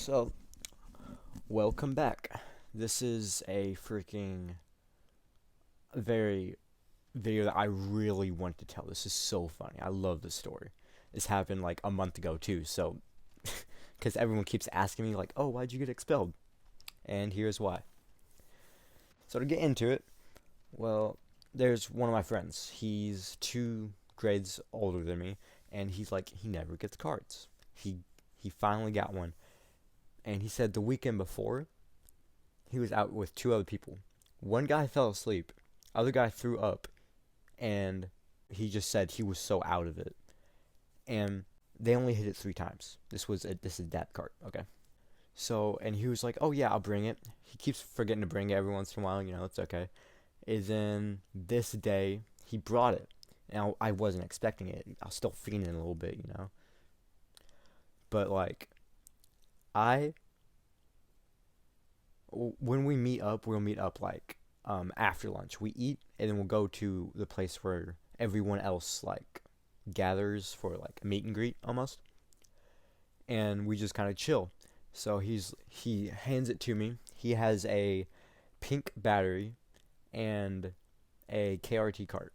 So, welcome back. This is a freaking very video that I really want to tell. This is so funny. I love this story. This happened like a month ago too. So, because everyone keeps asking me like, "Oh, why'd you get expelled?" And here's why. So to get into it, well, there's one of my friends. He's 2 grades older than me, and he never gets cards. He finally got one, and he said the weekend before he was out with 2 other people. One guy fell asleep, other guy threw up, and he just said he was so out of it. And they only hit it 3 times. This is that card, okay? So and he was like, "Oh yeah, I'll bring it." He keeps forgetting to bring it every once in a while. It's okay. And then this day he brought it. Now I wasn't expecting it. I was still feeling it a little bit. But like I when we meet up, we'll meet up like after lunch. We eat and then we'll go to the place where everyone else like gathers for like a meet and greet almost, and we just kind of chill. So he hands it to me. He has a pink battery and a KRT cart.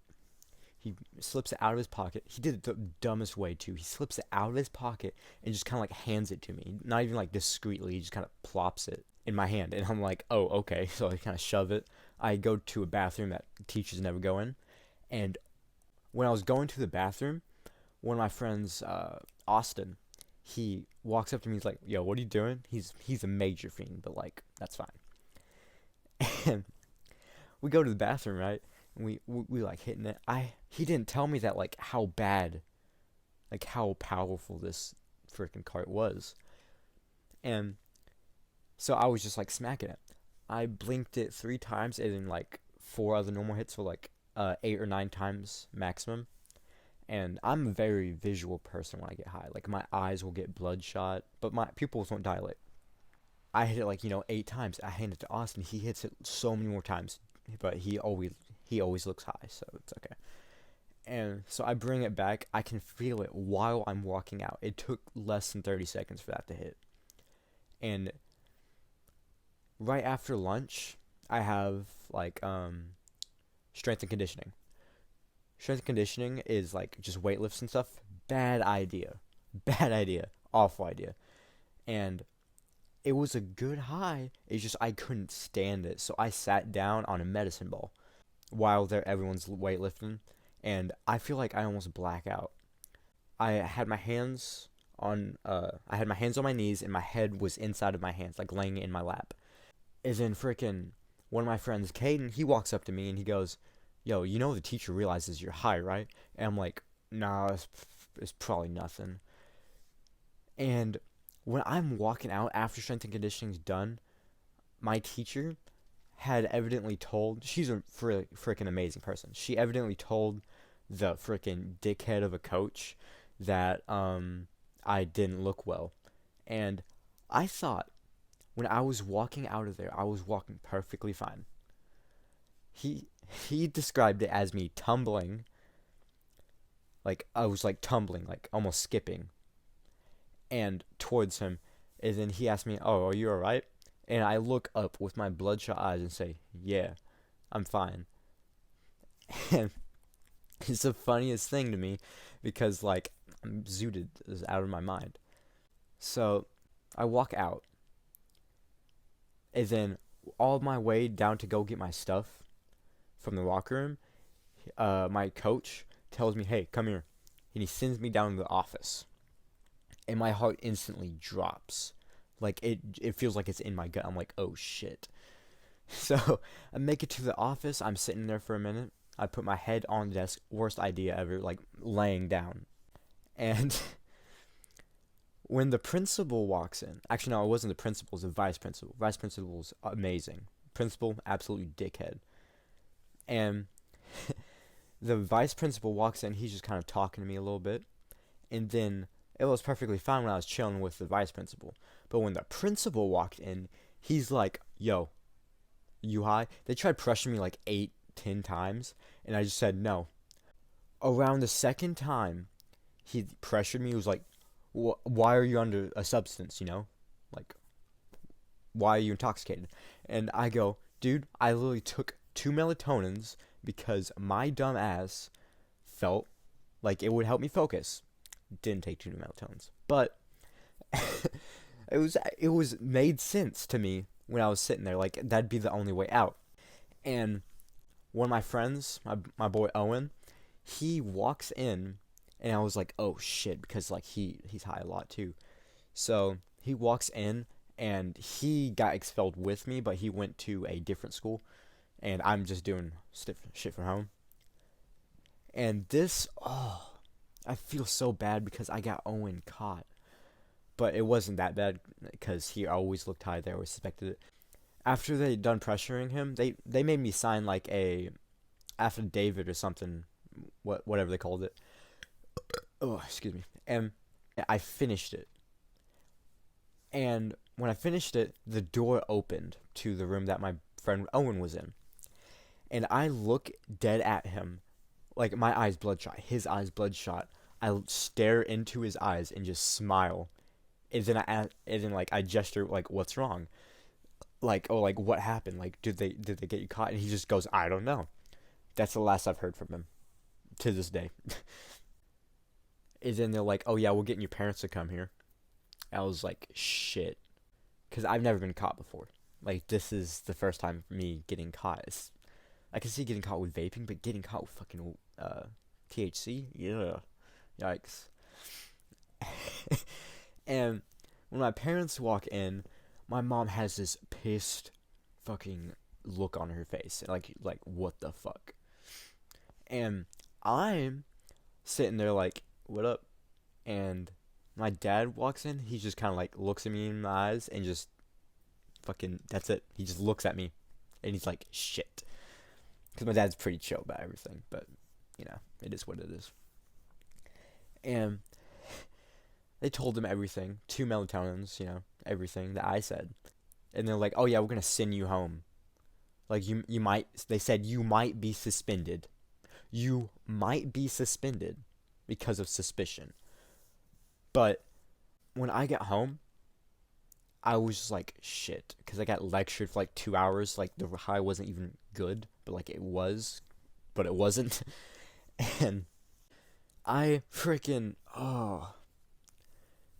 He slips it out of his pocket. He did it the dumbest way too. He slips it out of his pocket and just kind of like hands it to me. Not even like discreetly. He just kind of plops it in my hand, and I'm like, "Oh, okay." So I kind of shove it. I go to a bathroom that teachers never go in, and when I was going to the bathroom, one of my friends, Austin, he walks up to me. He's like, "Yo, what are you doing?" He's a major fiend, but like that's fine. And we go to the bathroom, right? And we like hitting it. He didn't tell me that like how bad, like how powerful this freaking cart was. And so I was just like smacking it. I blinked it 3 times and then like 4 other normal hits for like 8 or 9 times maximum. And I'm a very visual person when I get high. Like my eyes will get bloodshot, but my pupils won't dilate. I hit it like 8 times. I hand it to Austin. He hits it so many more times, but he always looks high, so it's okay. And so I bring it back. I can feel it while I'm walking out. It took less than 30 seconds for that to hit. And right after lunch, I have like strength and conditioning. Strength and conditioning is like just weightlifts and stuff. Bad idea. Bad idea. Awful idea. And it was a good high. It's just I couldn't stand it. So I sat down on a medicine ball while everyone's weightlifting, and I feel like I almost black out. I had my hands on my knees and my head was inside of my hands, like laying in my lap. And then frickin' one of my friends, Caden, he walks up to me and he goes, "Yo, the teacher realizes you're high, right?" And I'm like, "Nah, it's probably nothing." And when I'm walking out after strength and conditioning's done, my teacher had evidently told, she's a freaking amazing person. She evidently told the freaking dickhead of a coach that I didn't look well. And I thought when I was walking out of there, I was walking perfectly fine. He he described it as me tumbling, like I was like tumbling, like almost skipping, and towards him. And then he asked me, "Oh, are you alright?" And I look up with my bloodshot eyes and say, "Yeah, I'm fine." And it's the funniest thing to me because like I'm zooted is out of my mind. So I walk out, and then all my way down to go get my stuff from the locker room, my coach tells me, "Hey, come here," and he sends me down to the office, and my heart instantly drops. Like it feels like it's in my gut. I'm like, "Oh shit." So I make it to the office. I'm sitting there for a minute. I put my head on the desk. Worst idea ever, like laying down. And when the principal walks in, actually, no, it wasn't the principal, it was the vice principal. Vice principal's amazing. Principal, absolutely dickhead. And the vice principal walks in. He's just kind of talking to me a little bit. And then it was perfectly fine when I was chilling with the vice principal. But when the principal walked in, he's like, "Yo, you high?" They tried pressuring me like 8, 10 times, and I just said no. Around the second time, he pressured me. He was like, "Why are you under a substance? Like, why are you intoxicated? And I go, dude, I literally took 2 melatonins because my dumb ass felt like it would help me focus. Didn't take 2 melatonins, but it was made sense to me when I was sitting there. Like that'd be the only way out. And one of my friends, my boy Owen, he walks in, and I was like, oh shit, because like he's high a lot too. So he walks in, and he got expelled with me, but he went to a different school, and I'm just doing stiff shit from home. And this, oh, I feel so bad because I got Owen caught, but it wasn't that bad because he always looked high. They always suspected it. After they done pressuring him, they made me sign like a affidavit or something, whatever they called it. Oh, excuse me. And I finished it. And when I finished it, the door opened to the room that my friend Owen was in. And I look dead at him, like my eyes bloodshot, his eyes bloodshot. I stare into his eyes and just smile. And then I gesture like, "What's wrong?" Like, "Oh, like what happened? Like, did they get you caught?" And he just goes, "I don't know." That's the last I've heard from him to this day. And then they're like, "Oh yeah, we're getting your parents to come here." I was like, "Shit," because I've never been caught before. Like this is the first time for me getting caught. I can see getting caught with vaping, but getting caught with fucking THC, yeah, yikes. And when my parents walk in, my mom has this pissed fucking look on her face, like what the fuck. And I'm sitting there like, what up? And my dad walks in. He just kind of like looks at me in my eyes and just fucking, that's it. He just looks at me and he's like, shit. Because my dad's pretty chill about everything, but you know, it is what it is. And they told him everything, 2 melatonins, everything that I said. And they're like, oh yeah, we're gonna send you home. Like you might, they said you might be suspended. You might be suspended because of suspicion. But when I got home, I was just like, shit. Because I got lectured for like 2 hours. Like the high wasn't even good, but like it was, but it wasn't. And I freaking, oh.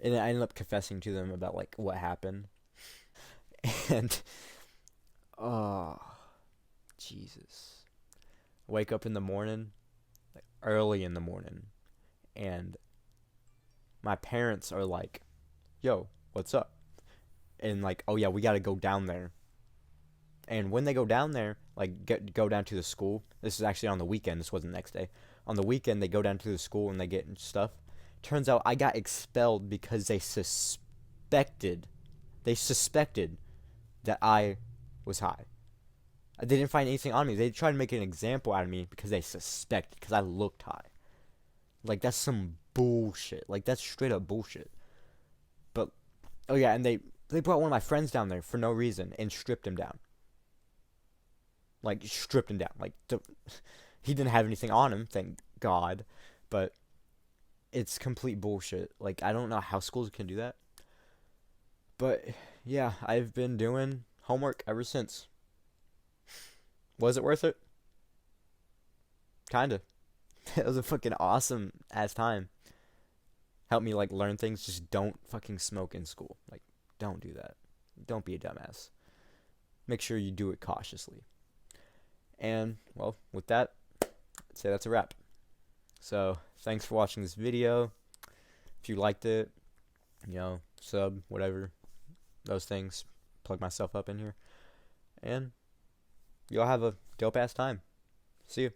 And I ended up confessing to them about like what happened. And, oh, Jesus. Wake up in the morning, like early in the morning, and my parents are like, yo, what's up? And like, oh yeah, we gotta go down there. And when they go down there, like go down to the school. This is actually on the weekend. This wasn't the next day. On the weekend, they go down to the school and they get stuff. Turns out I got expelled because they suspected that I was high. They didn't find anything on me. They tried to make an example out of me because they suspected because I looked high. Like that's some bullshit. Like that's straight up bullshit. But oh yeah, and they brought one of my friends down there for no reason and stripped him down. Like stripped him down. Like he didn't have anything on him, thank God. But it's complete bullshit. Like I don't know how schools can do that. But yeah, I've been doing homework ever since. Was it worth it? Kinda. It was a fucking awesome ass time. Helped me like learn things. Just don't fucking smoke in school. Like don't do that. Don't be a dumbass. Make sure you do it cautiously. And well, with that, I'd say that's a wrap. So thanks for watching this video. If you liked it, sub, whatever, those things. Plug myself up in here. And y'all have a dope ass time. See you.